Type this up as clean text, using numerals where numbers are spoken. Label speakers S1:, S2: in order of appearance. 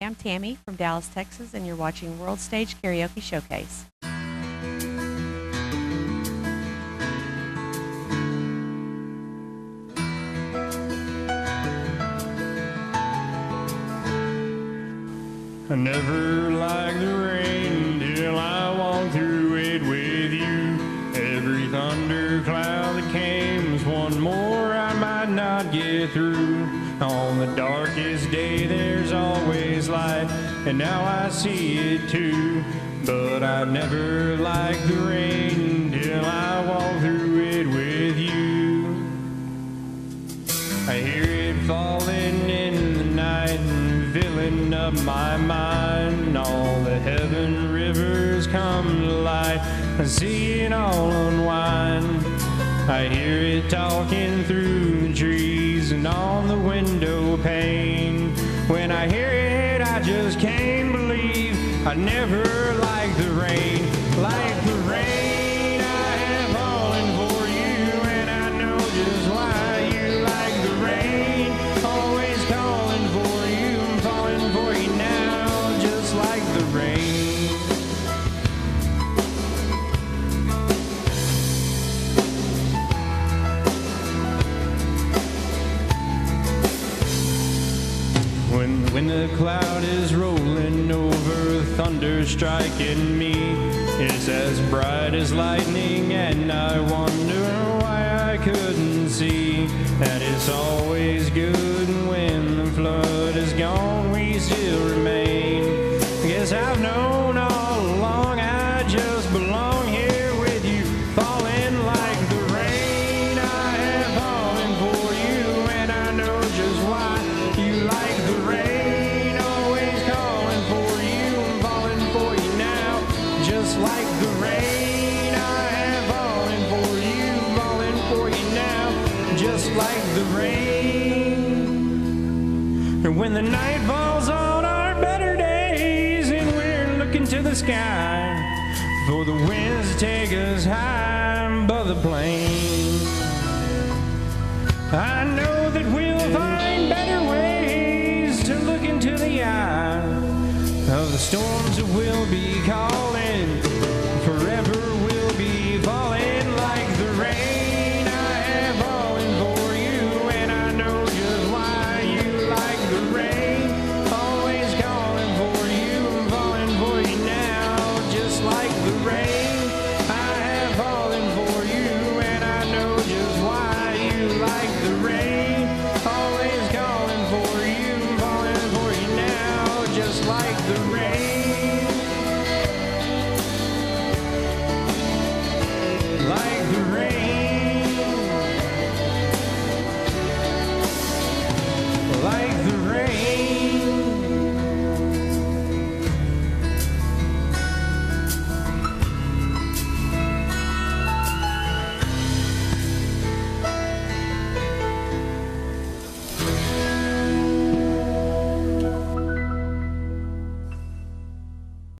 S1: I'm Tammy from Dallas, Texas, and you're watching World Stage Karaoke Showcase.
S2: I never liked the rain till I walked through it with you. Every thundercloud that came was one more I might not get through. On the darkest day there's always light, and now I see it too. But I never liked the rain till I walked through it with you. I hear it falling in the night and filling up my mind. All the heaven rivers come to light, I see it all unwind. I hear it talking through the trees and on the window pane. When I hear it, I just can't believe I never liked the rain. Like the rain, I have fallen for you, and I know just why you like the rain. Always calling for you, I'm falling for you now, just like the rain. When the cloud is rolling over, thunder striking me, it's as bright as lightning, and I wonder why I couldn't see that it's always good, and when the flood is gone, we still remain. Guess I've known all along I just belong here with you, falling like the rain. I have fallen for you, and I know just why you like the rain. Like the rain, I have fallen for you, falling for you now, just like the rain. And when the night falls on our better days, and we're looking to the sky for the winds to take us high above the plain, I know that we'll find better ways to look into the eye of the storms that will be calling. Forever we'll be falling like the rain. I have fallen for you, and I know just why you like the rain. Always calling for you, I'm falling for you now, just like the rain. I have fallen for you, and I know just why you like the rain. Always calling for you, I'm falling for you now, just like the rain.